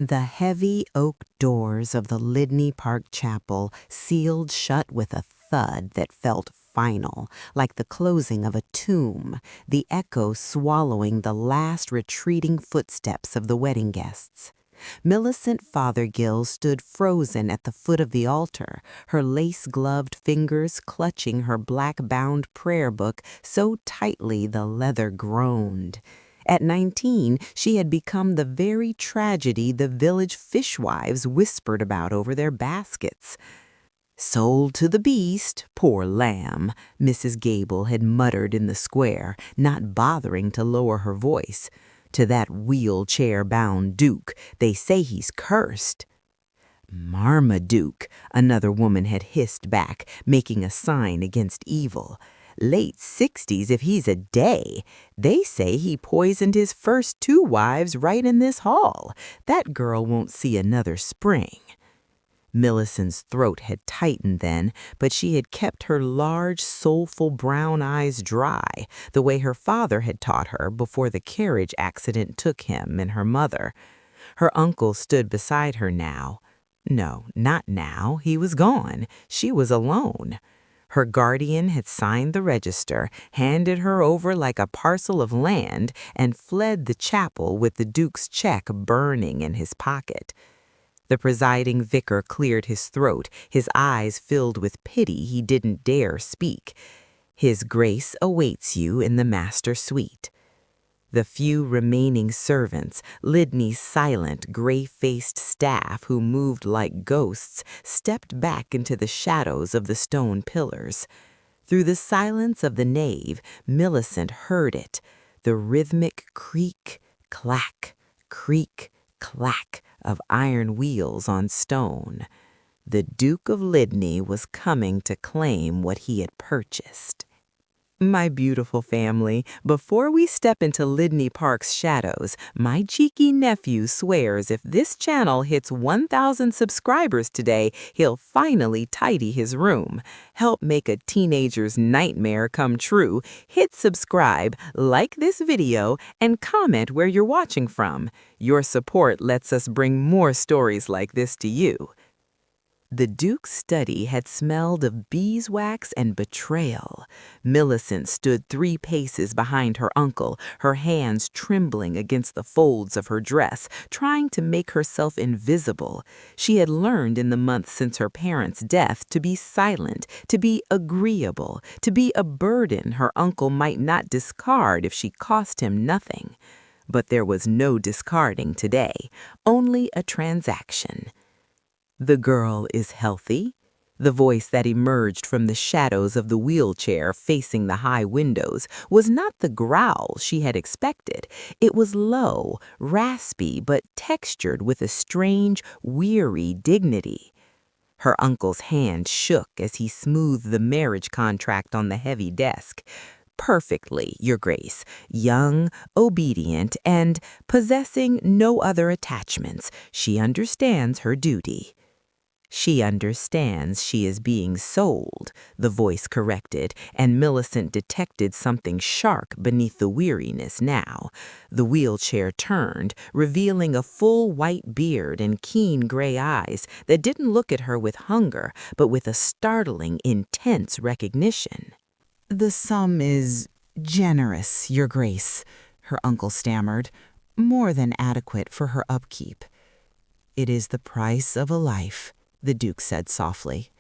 The heavy oak doors of the Lydney Park Chapel sealed shut with a thud that felt final, like the closing of a tomb, the echo swallowing the last retreating footsteps of the wedding guests. Millicent Fothergill stood frozen at the foot of the altar, her lace-gloved fingers clutching her black-bound prayer book so tightly the leather groaned. At 19, she had become the very tragedy the village fishwives whispered about over their baskets. "Sold to the beast, poor lamb," Mrs. Gable had muttered in the square, not bothering to lower her voice. "To that wheelchair-bound Duke, they say he's cursed." "Marmaduke," another woman had hissed back, making a sign against evil. "Late 60s if he's a day. They say he poisoned his first 2 wives right in this hall. That girl won't see another spring." Millicent's throat had tightened then, but she had kept her large, soulful brown eyes dry, the way her father had taught her before the carriage accident took him and her mother. Her uncle stood beside her now. No, not now. He was gone. She was alone. Her guardian had signed the register, handed her over like a parcel of land, and fled the chapel with the Duke's check burning in his pocket. The presiding vicar cleared his throat, his eyes filled with pity he didn't dare speak. "His Grace awaits you in the master suite." The few remaining servants, Lydney's silent, gray-faced staff who moved like ghosts, stepped back into the shadows of the stone pillars. Through the silence of the nave, Millicent heard it, the rhythmic creak, clack, creak, clack of iron wheels on stone. The Duke of Lydney was coming to claim what he had purchased. My beautiful family, before we step into Lydney Park's shadows, my cheeky nephew swears if this channel hits 1,000 subscribers today, he'll finally tidy his room. Help make a teenager's nightmare come true. Hit subscribe, like this video, and comment where you're watching from. Your support lets us bring more stories like this to you. The Duke's study had smelled of beeswax and betrayal. Millicent stood 3 paces behind her uncle, her hands trembling against the folds of her dress, trying to make herself invisible. She had learned in the months since her parents' death to be silent, to be agreeable, to be a burden her uncle might not discard if she cost him nothing. But there was no discarding today, only a transaction. "The girl is healthy?" The voice that emerged from the shadows of the wheelchair facing the high windows was not the growl she had expected. It was low, raspy, but textured with a strange, weary dignity. Her uncle's hand shook as he smoothed the marriage contract on the heavy desk. "Perfectly, Your Grace. Young, obedient, and possessing no other attachments. She understands her duty." "She understands she is being sold," the voice corrected, and Millicent detected something sharp beneath the weariness now. The wheelchair turned, revealing a full white beard and keen gray eyes that didn't look at her with hunger, but with a startling, intense recognition. "The sum is generous, Your Grace," her uncle stammered, "more than adequate for her upkeep." "It is the price of a life," the Duke said softly.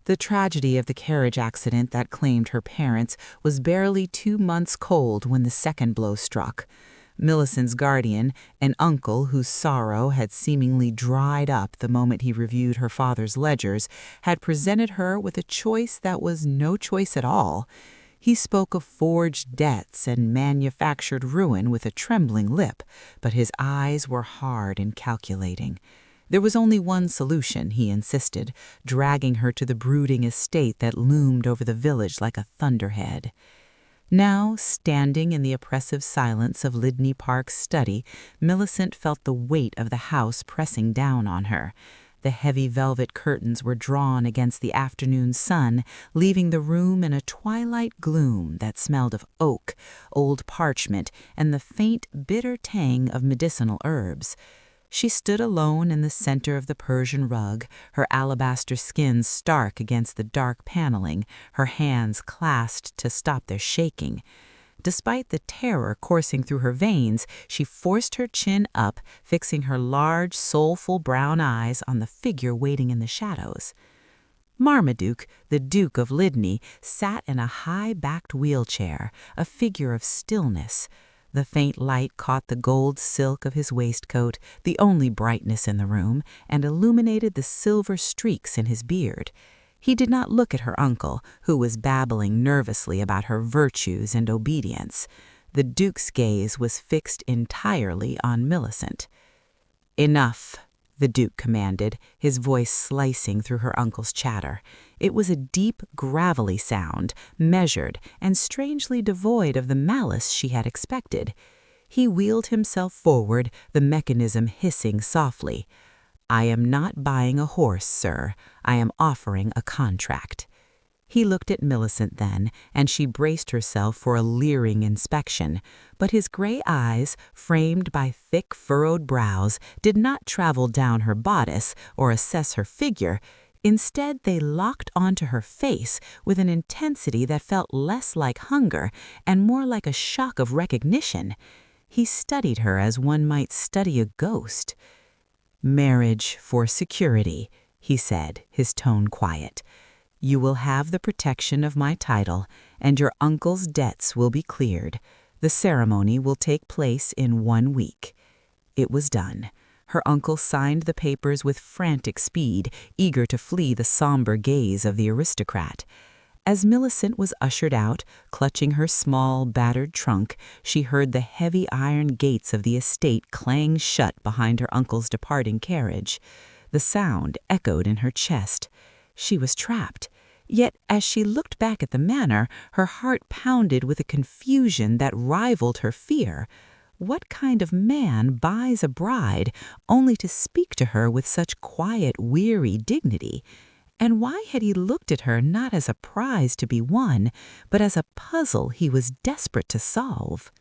The tragedy of the carriage accident that claimed her parents was barely 2 months cold when the second blow struck. Millicent's guardian, an uncle whose sorrow had seemingly dried up the moment he reviewed her father's ledgers, had presented her with a choice that was no choice at all. He spoke of forged debts and manufactured ruin with a trembling lip, but his eyes were hard and calculating. There was only one solution, he insisted, dragging her to the brooding estate that loomed over the village like a thunderhead. Now, standing in the oppressive silence of Lydney Park's study, Millicent felt the weight of the house pressing down on her. The heavy velvet curtains were drawn against the afternoon sun, leaving the room in a twilight gloom that smelled of oak, old parchment, and the faint, bitter tang of medicinal herbs. She stood alone in the center of the Persian rug, her alabaster skin stark against the dark paneling, her hands clasped to stop their shaking. Despite the terror coursing through her veins, she forced her chin up, fixing her large, soulful brown eyes on the figure waiting in the shadows. Marmaduke, the Duke of Lydney, sat in a high-backed wheelchair, a figure of stillness. The faint light caught the gold silk of his waistcoat, the only brightness in the room, and illuminated the silver streaks in his beard. He did not look at her uncle, who was babbling nervously about her virtues and obedience. The Duke's gaze was fixed entirely on Millicent. "Enough," the Duke commanded, his voice slicing through her uncle's chatter. It was a deep, gravelly sound, measured, and strangely devoid of the malice she had expected. He wheeled himself forward, the mechanism hissing softly. "I am not buying a horse, sir. I am offering a contract." He looked at Millicent then, and she braced herself for a leering inspection. But his gray eyes, framed by thick, furrowed brows, did not travel down her bodice or assess her figure. Instead, they locked onto her face with an intensity that felt less like hunger and more like a shock of recognition. He studied her as one might study a ghost. "Marriage for security," he said, his tone quiet. "You will have the protection of my title, and your uncle's debts will be cleared. The ceremony will take place in 1 week." It was done. Her uncle signed the papers with frantic speed, eager to flee the somber gaze of the aristocrat. As Millicent was ushered out, clutching her small, battered trunk, she heard the heavy iron gates of the estate clang shut behind her uncle's departing carriage. The sound echoed in her chest. She was trapped. Yet, as she looked back at the manor, her heart pounded with a confusion that rivaled her fear. What kind of man buys a bride only to speak to her with such quiet, weary dignity? And why had he looked at her not as a prize to be won, but as a puzzle he was desperate to solve?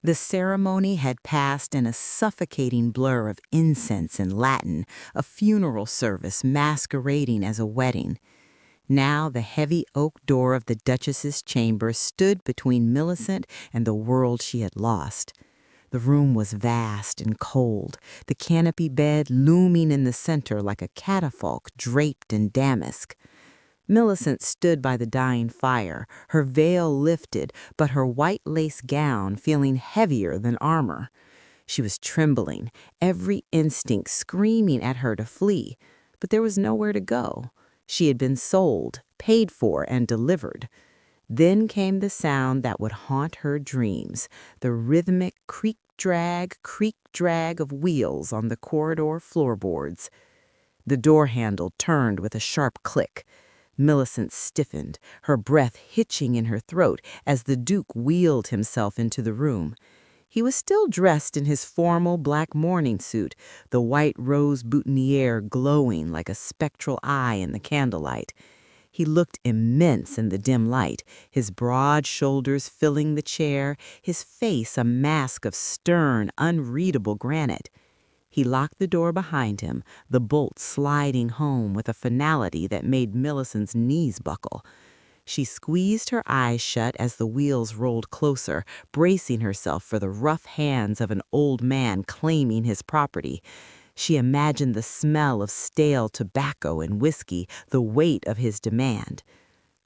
The ceremony had passed in a suffocating blur of incense and Latin, a funeral service masquerading as a wedding. Now the heavy oak door of the Duchess's chamber stood between Millicent and the world she had lost. The room was vast and cold, the canopy bed looming in the center like a catafalque draped in damask. Millicent stood by the dying fire, her veil lifted, but her white lace gown feeling heavier than armor. She was trembling, every instinct screaming at her to flee, but there was nowhere to go. She had been sold, paid for, and delivered. Then came the sound that would haunt her dreams, the rhythmic creak-drag of wheels on the corridor floorboards. The door handle turned with a sharp click. Millicent stiffened, her breath hitching in her throat as the Duke wheeled himself into the room. He was still dressed in his formal black morning suit, the white rose boutonniere glowing like a spectral eye in the candlelight. He looked immense in the dim light, his broad shoulders filling the chair, his face a mask of stern, unreadable granite. He locked the door behind him, the bolt sliding home with a finality that made Millicent's knees buckle. She squeezed her eyes shut as the wheels rolled closer, bracing herself for the rough hands of an old man claiming his property. She imagined the smell of stale tobacco and whiskey, the weight of his demand.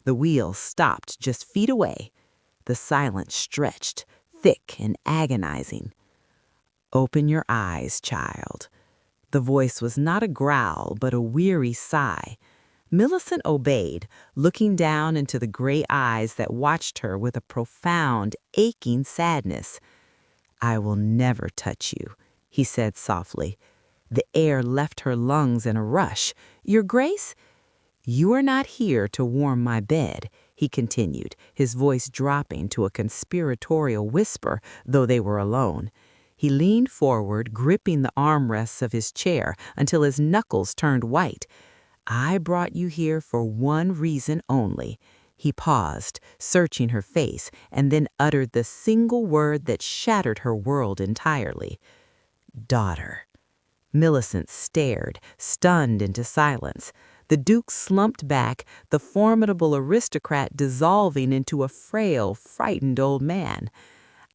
The wheels stopped just feet away. The silence stretched, thick and agonizing. "Open your eyes, child." The voice was not a growl, but a weary sigh. Millicent obeyed, looking down into the gray eyes that watched her with a profound, aching sadness. "I will never touch you," he said softly. The air left her lungs in a rush. "Your Grace?" "You are not here to warm my bed," he continued, his voice dropping to a conspiratorial whisper, though they were alone. He leaned forward, gripping the armrests of his chair until his knuckles turned white. "I brought you here for one reason only." He paused, searching her face, and then uttered the single word that shattered her world entirely. "Daughter." Millicent stared, stunned into silence. The Duke slumped back, the formidable aristocrat dissolving into a frail, frightened old man.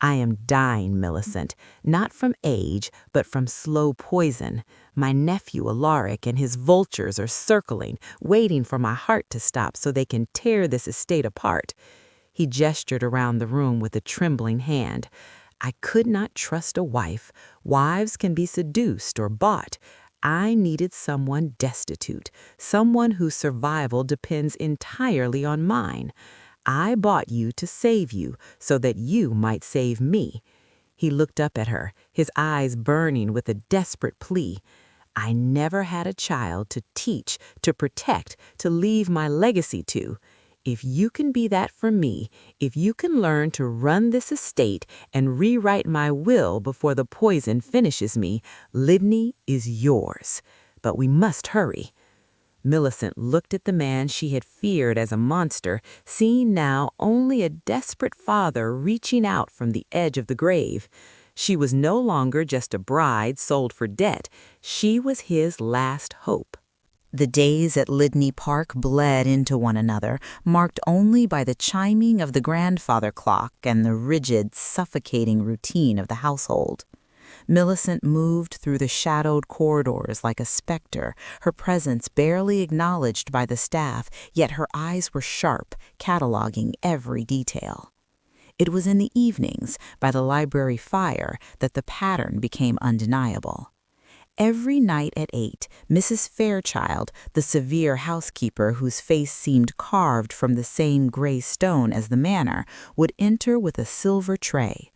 I am dying, Millicent, not from age, but from slow poison. My nephew Alaric and his vultures are circling, waiting for my heart to stop so they can tear this estate apart. He gestured around the room with a trembling hand. I could not trust a wife. Wives can be seduced or bought. I needed someone destitute, someone whose survival depends entirely on mine. I bought you to save you, so that you might save me. He looked up at her, his eyes burning with a desperate plea. I never had a child to teach, to protect, to leave my legacy to. If you can be that for me, if you can learn to run this estate and rewrite my will before the poison finishes me, Lydney is yours. But we must hurry. Millicent looked at the man she had feared as a monster, seeing now only a desperate father reaching out from the edge of the grave. She was no longer just a bride sold for debt. She was his last hope. The days at Lydney Park bled into one another, marked only by the chiming of the grandfather clock and the rigid, suffocating routine of the household. Millicent moved through the shadowed corridors like a specter, her presence barely acknowledged by the staff, yet her eyes were sharp, cataloging every detail. It was in the evenings, by the library fire, that the pattern became undeniable. Every night at 8, Mrs. Fairchild, the severe housekeeper whose face seemed carved from the same gray stone as the manor, would enter with a silver tray.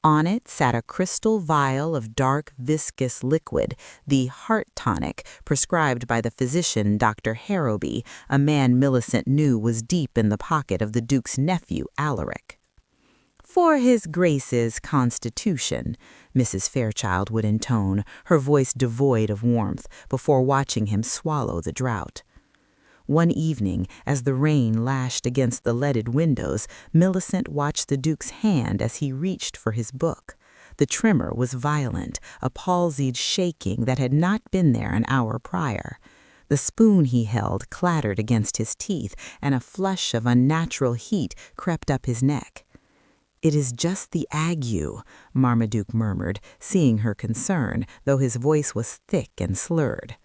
On it sat a crystal vial of dark, viscous liquid, the heart tonic prescribed by the physician Dr. Harrowby, a man Millicent knew was deep in the pocket of the Duke's nephew, Alaric. "For his Grace's constitution," Mrs. Fairchild would intone, her voice devoid of warmth, before watching him swallow the draught. One evening, as the rain lashed against the leaded windows, Millicent watched the Duke's hand as he reached for his book. The tremor was violent, a palsied shaking that had not been there an hour prior. The spoon he held clattered against his teeth, and a flush of unnatural heat crept up his neck. "It is just the ague," Marmaduke murmured, seeing her concern, though his voice was thick and slurred.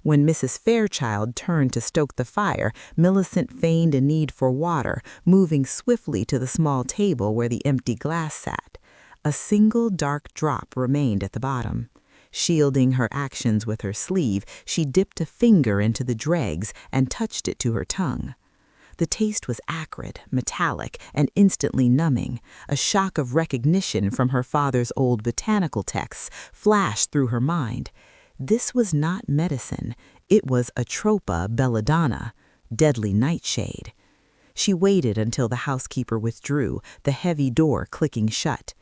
When Mrs. Fairchild turned to stoke the fire, Millicent feigned a need for water, moving swiftly to the small table where the empty glass sat. A single dark drop remained at the bottom. Shielding her actions with her sleeve, she dipped a finger into the dregs and touched it to her tongue. The taste was acrid, metallic, and instantly numbing. A shock of recognition from her father's old botanical texts flashed through her mind. This was not medicine. It was Atropa belladonna, deadly nightshade. She waited until the housekeeper withdrew, the heavy door clicking shut.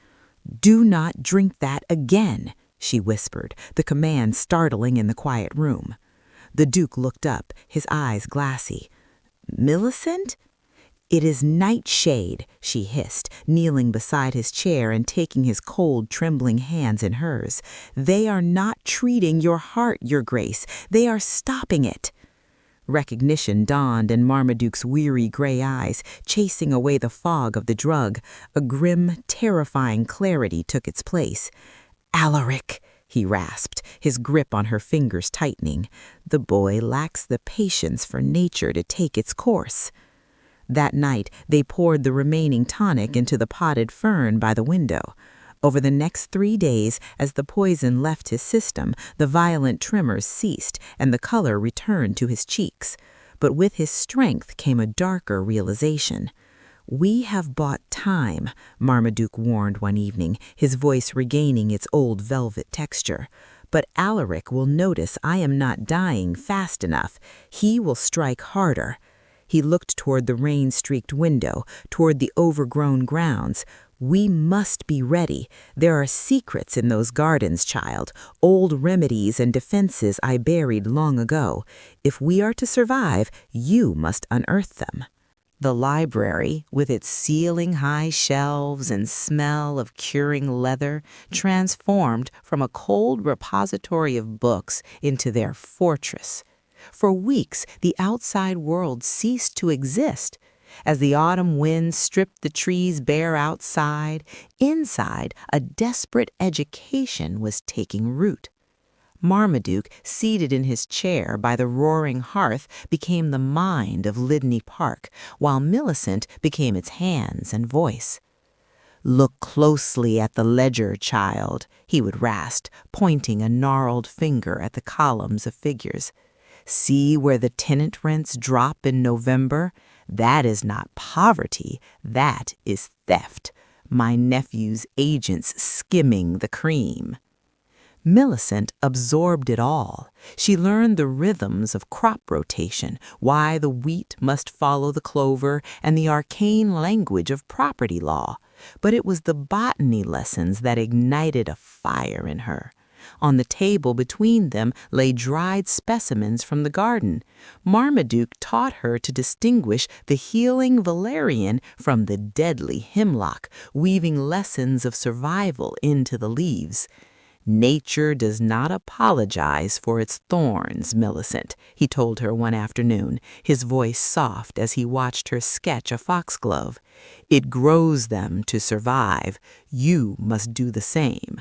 "Do not drink that again," she whispered, the command startling in the quiet room. The Duke looked up, his eyes glassy. "Millicent?" "It is nightshade," she hissed, kneeling beside his chair and taking his cold, trembling hands in hers. "They are not treating your heart, Your Grace. They are stopping it." Recognition dawned in Marmaduke's weary gray eyes, chasing away the fog of the drug. A grim, terrifying clarity took its place. "Alaric," he rasped, his grip on her fingers tightening. "The boy lacks the patience for nature to take its course." That night, they poured the remaining tonic into the potted fern by the window. Over the next 3 days, as the poison left his system, the violent tremors ceased and the color returned to his cheeks. But with his strength came a darker realization. "We have bought time," Marmaduke warned one evening, his voice regaining its old velvet texture. "But Alaric will notice I am not dying fast enough. He will strike harder." He looked toward the rain-streaked window, toward the overgrown grounds. "We must be ready. There are secrets in those gardens, child, old remedies and defenses I buried long ago. If we are to survive, you must unearth them." The library, with its ceiling-high shelves and smell of curing leather, transformed from a cold repository of books into their fortress. For weeks, the outside world ceased to exist. As the autumn winds stripped the trees bare outside, inside, a desperate education was taking root. Marmaduke, seated in his chair by the roaring hearth, became the mind of Lydney Park, while Millicent became its hands and voice. "Look closely at the ledger, child," he would rasp, pointing a gnarled finger at the columns of figures. "See where the tenant rents drop in November? That is not poverty, that is theft. My nephew's agents skimming the cream." Millicent absorbed it all. She learned the rhythms of crop rotation, why the wheat must follow the clover, and the arcane language of property law. But it was the botany lessons that ignited a fire in her. On the table between them lay dried specimens from the garden. Marmaduke taught her to distinguish the healing valerian from the deadly hemlock, weaving lessons of survival into the leaves. "Nature does not apologize for its thorns, Millicent," he told her one afternoon, his voice soft as he watched her sketch a foxglove. "It grows them to survive. You must do the same."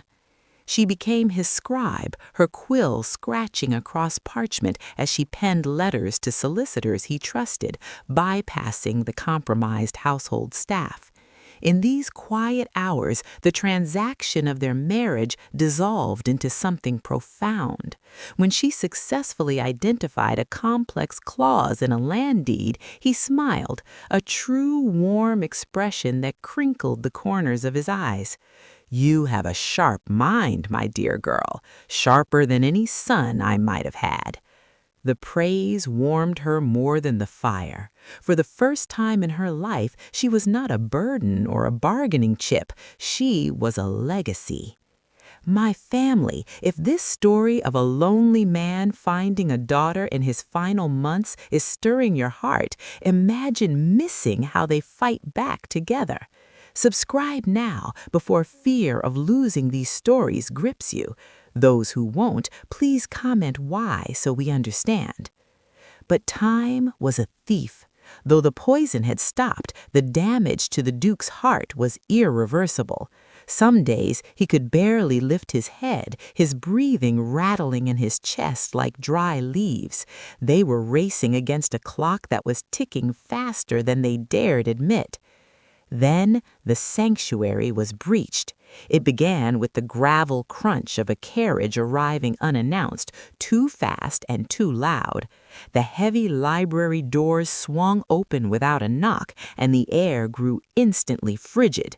She became his scribe, her quill scratching across parchment as she penned letters to solicitors he trusted, bypassing the compromised household staff. In these quiet hours, the transaction of their marriage dissolved into something profound. When she successfully identified a complex clause in a land deed, he smiled, a true warm expression that crinkled the corners of his eyes. "You have a sharp mind, my dear girl, sharper than any son I might have had." The praise warmed her more than the fire. For the first time in her life, she was not a burden or a bargaining chip. She was a legacy. "My family, if this story of a lonely man finding a daughter in his final months is stirring your heart, imagine missing how they fight back together. Subscribe now before fear of losing these stories grips you. Those who won't, please comment why so we understand." But time was a thief. Though the poison had stopped, the damage to the Duke's heart was irreversible. Some days he could barely lift his head, his breathing rattling in his chest like dry leaves. They were racing against a clock that was ticking faster than they dared admit. Then the sanctuary was breached. It began with the gravel crunch of a carriage arriving unannounced, too fast and too loud. The heavy library doors swung open without a knock, and the air grew instantly frigid.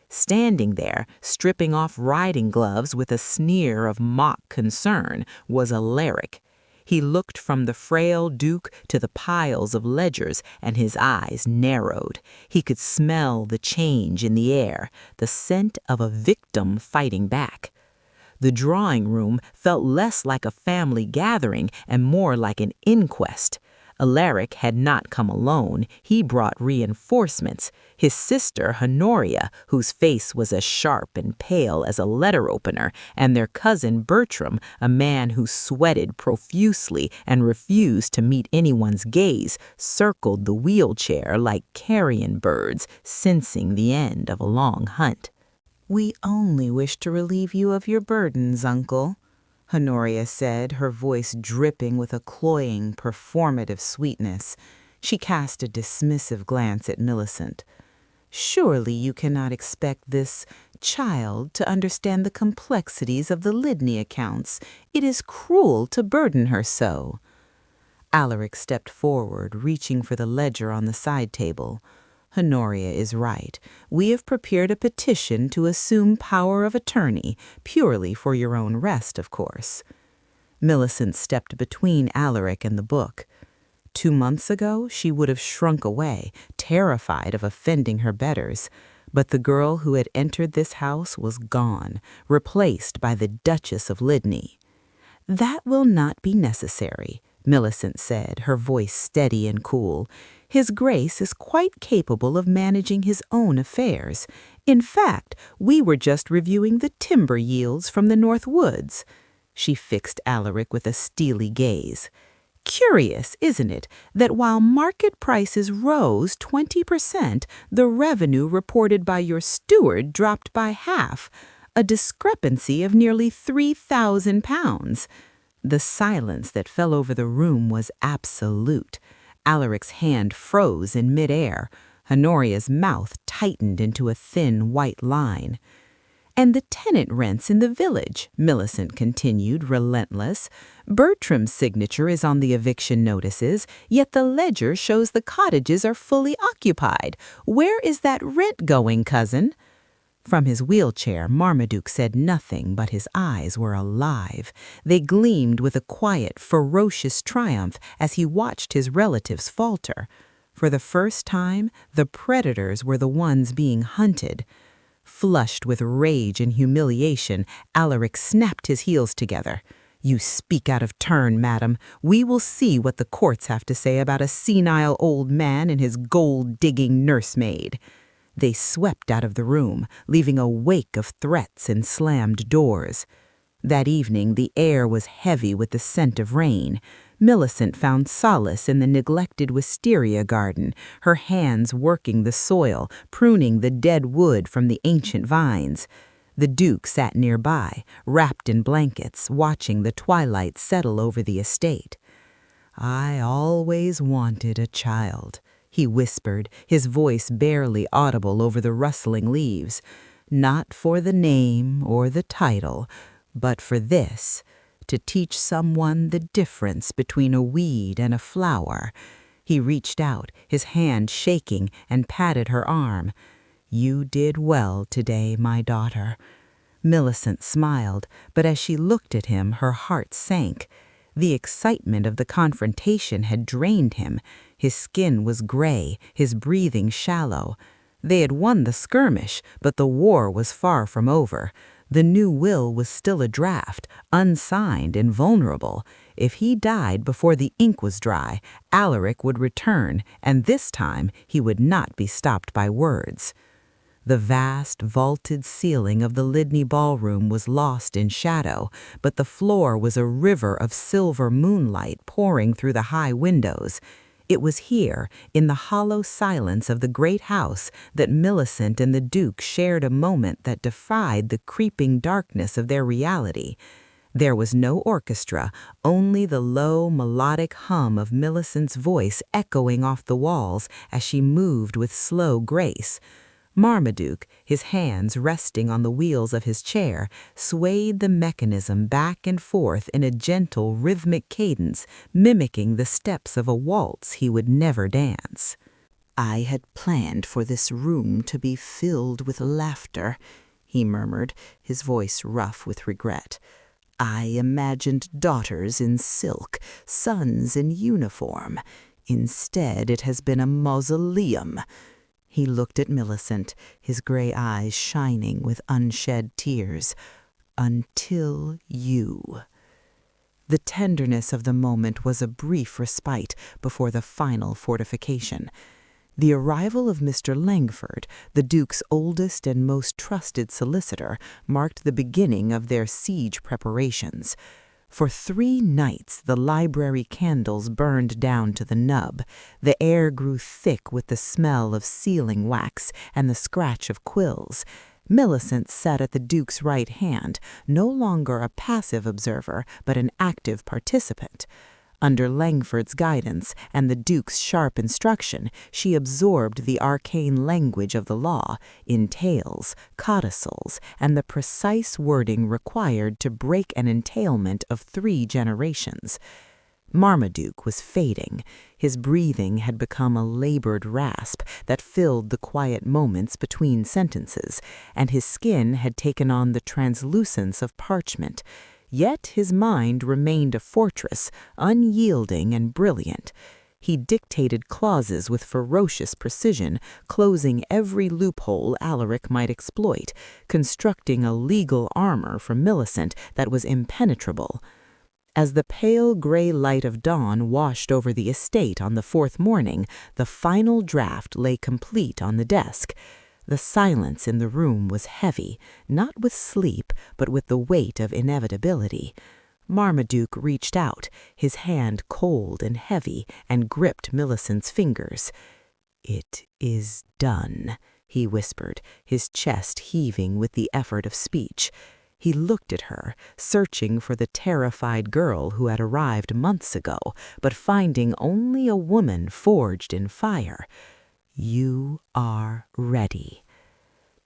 Standing there, stripping off riding gloves with a sneer of mock concern, was Alaric. He looked from the frail Duke to the piles of ledgers, and his eyes narrowed. He could smell the change in the air, the scent of a victim fighting back. The drawing room felt less like a family gathering and more like an inquest. Alaric had not come alone. He brought reinforcements. His sister, Honoria, whose face was as sharp and pale as a letter opener, and their cousin Bertram, a man who sweated profusely and refused to meet anyone's gaze, circled the wheelchair like carrion birds, sensing the end of a long hunt. "We only wish to relieve you of your burdens, Uncle," Honoria said, her voice dripping with a cloying, performative sweetness. She cast a dismissive glance at Millicent. "Surely you cannot expect this child to understand the complexities of the Lydney accounts. It is cruel to burden her so." Alaric stepped forward, reaching for the ledger on the side table. "Honoria is right. We have prepared a petition to assume power of attorney, purely for your own rest, of course." Millicent stepped between Alaric and the book. 2 months ago, she would have shrunk away, terrified of offending her betters. But the girl who had entered this house was gone, replaced by the Duchess of Lydney. "That will not be necessary," Millicent said, her voice steady and cool. "His Grace is quite capable of managing his own affairs. In fact, we were just reviewing the timber yields from the North Woods." She fixed Alaric with a steely gaze. "Curious, isn't it, that while market prices rose 20%, the revenue reported by your steward dropped by half, a discrepancy of nearly £3,000. The silence that fell over the room was absolute. Alaric's hand froze in midair. Honoria's mouth tightened into a thin white line. "And the tenant rents in the village," Millicent continued, relentless. "Bertram's signature is on the eviction notices, yet the ledger shows the cottages are fully occupied. Where is that rent going, cousin?" From his wheelchair, Marmaduke said nothing, but his eyes were alive. They gleamed with a quiet, ferocious triumph as he watched his relatives falter. For the first time, the predators were the ones being hunted. Flushed with rage and humiliation, Alaric snapped his heels together. "You speak out of turn, madam. We will see what the courts have to say about a senile old man and his gold-digging nursemaid." They swept out of the room, leaving a wake of threats and slammed doors. That evening, the air was heavy with the scent of rain. Millicent found solace in the neglected wisteria garden, her hands working the soil, pruning the dead wood from the ancient vines. The Duke sat nearby, wrapped in blankets, watching the twilight settle over the estate. "I always wanted a child," he whispered, his voice barely audible over the rustling leaves. "Not for the name or the title, but for this, to teach someone the difference between a weed and a flower." He reached out, his hand shaking, and patted her arm. "You did well today, my daughter." Millicent smiled, but as she looked at him, her heart sank. The excitement of the confrontation had drained him. His skin was gray, his breathing shallow. They had won the skirmish, but the war was far from over. The new will was still a draft, unsigned and vulnerable. If he died before the ink was dry, Alaric would return, and this time he would not be stopped by words. The vast, vaulted ceiling of the Lydney ballroom was lost in shadow, but the floor was a river of silver moonlight pouring through the high windows. It was here, in the hollow silence of the great house, that Millicent and the Duke shared a moment that defied the creeping darkness of their reality. There was no orchestra, only the low, melodic hum of Millicent's voice echoing off the walls as she moved with slow grace. Marmaduke, his hands resting on the wheels of his chair, swayed the mechanism back and forth in a gentle, rhythmic cadence, mimicking the steps of a waltz he would never dance. "I had planned for this room to be filled with laughter," he murmured, his voice rough with regret. "I imagined daughters in silk, sons in uniform. Instead, it has been a mausoleum." He looked at Millicent, his gray eyes shining with unshed tears. "Until you." The tenderness of the moment was a brief respite before the final fortification. The arrival of Mr. Langford, the Duke's oldest and most trusted solicitor, marked the beginning of their siege preparations. For 3 nights the library candles burned down to the nub. The air grew thick with the smell of sealing wax and the scratch of quills. Millicent sat at the Duke's right hand, no longer a passive observer, but an active participant. Under Langford's guidance and the Duke's sharp instruction, she absorbed the arcane language of the law, entails, codicils, and the precise wording required to break an entailment of 3 generations. Marmaduke was fading. His breathing had become a labored rasp that filled the quiet moments between sentences, and his skin had taken on the translucence of parchment. Yet his mind remained a fortress, unyielding and brilliant. He dictated clauses with ferocious precision, closing every loophole Alaric might exploit, constructing a legal armor for Millicent that was impenetrable. As the pale gray light of dawn washed over the estate on the fourth morning, the final draft lay complete on the desk. The silence in the room was heavy, not with sleep, but with the weight of inevitability. Marmaduke reached out, his hand cold and heavy, and gripped Millicent's fingers. "It is done," he whispered, his chest heaving with the effort of speech. He looked at her, searching for the terrified girl who had arrived months ago, but finding only a woman forged in fire. "You are ready."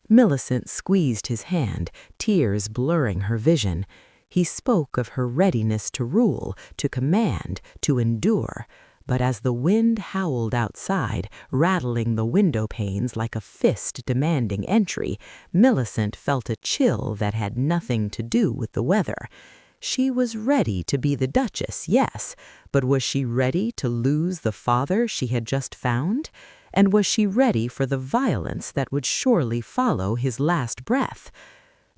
Millicent squeezed his hand, tears blurring her vision. He spoke of her readiness to rule, to command, to endure. But as the wind howled outside, rattling the window panes like a fist demanding entry, Millicent felt a chill that had nothing to do with the weather. She was ready to be the Duchess, yes, but was she ready to lose the father she had just found? And was she ready for the violence that would surely follow his last breath?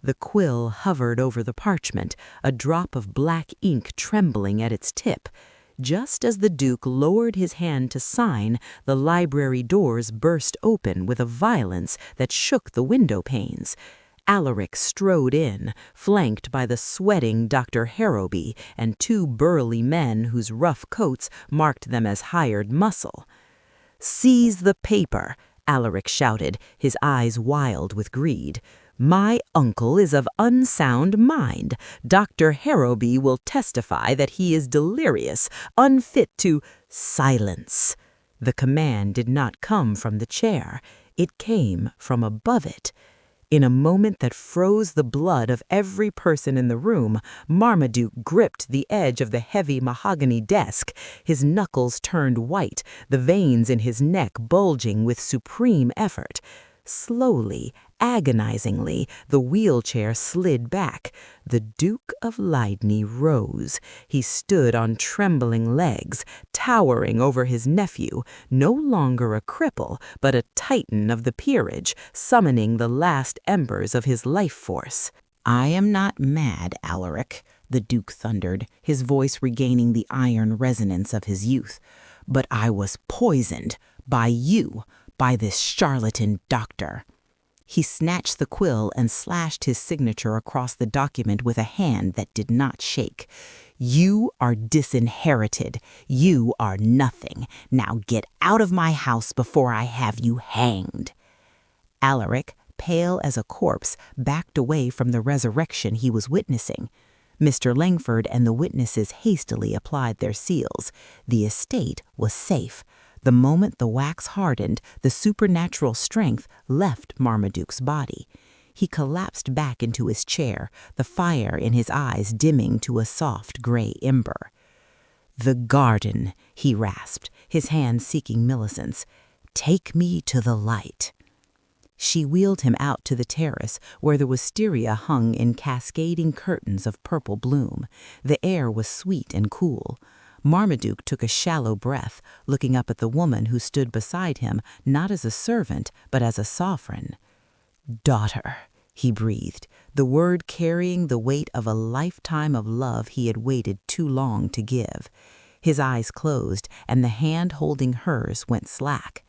The quill hovered over the parchment, a drop of black ink trembling at its tip. Just as the Duke lowered his hand to sign, the library doors burst open with a violence that shook the window panes. Alaric strode in, flanked by the sweating Dr. Harrowby and two burly men whose rough coats marked them as hired muscle. "Seize the paper," Alaric shouted, his eyes wild with greed. "My uncle is of unsound mind. Dr. Harrowby will testify that he is delirious, unfit to—" "Silence!" The command did not come from the chair. It came from above it. In a moment that froze the blood of every person in the room, Marmaduke gripped the edge of the heavy mahogany desk. His knuckles turned white, the veins in his neck bulging with supreme effort. Slowly, agonizingly, the wheelchair slid back. The Duke of Lydney rose. He stood on trembling legs, towering over his nephew, no longer a cripple, but a titan of the peerage, summoning the last embers of his life force. "I am not mad, Alaric," the Duke thundered, his voice regaining the iron resonance of his youth. "But I was poisoned by you, by this charlatan doctor." He snatched the quill and slashed his signature across the document with a hand that did not shake. "You are disinherited. You are nothing. Now get out of my house before I have you hanged." Alaric, pale as a corpse, backed away from the resurrection he was witnessing. Mr. Langford and the witnesses hastily applied their seals. The estate was safe. The moment the wax hardened, the supernatural strength left Marmaduke's body. He collapsed back into his chair, the fire in his eyes dimming to a soft gray ember. "The garden," he rasped, his hand seeking Millicent's. "Take me to the light." She wheeled him out to the terrace, where the wisteria hung in cascading curtains of purple bloom. The air was sweet and cool. Marmaduke took a shallow breath, looking up at the woman who stood beside him, not as a servant, but as a sovereign. "Daughter," he breathed, the word carrying the weight of a lifetime of love he had waited too long to give. His eyes closed, and the hand holding hers went slack.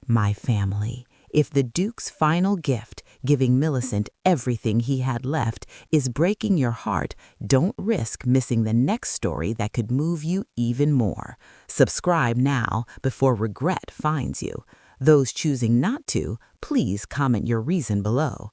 "My family. If the Duke's final gift, giving Millicent everything he had left, is breaking your heart, don't risk missing the next story that could move you even more. Subscribe now before regret finds you. Those choosing not to, please comment your reason below."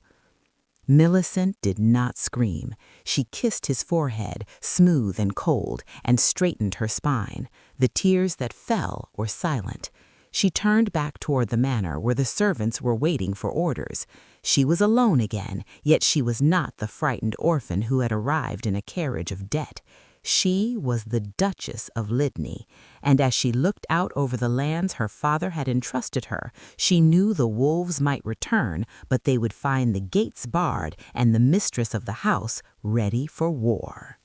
Millicent did not scream. She kissed his forehead, smooth and cold, and straightened her spine. The tears that fell were silent. She turned back toward the manor where the servants were waiting for orders. She was alone again, yet she was not the frightened orphan who had arrived in a carriage of debt. She was the Duchess of Lydney, and as she looked out over the lands her father had entrusted her, she knew the wolves might return, but they would find the gates barred and the mistress of the house ready for war.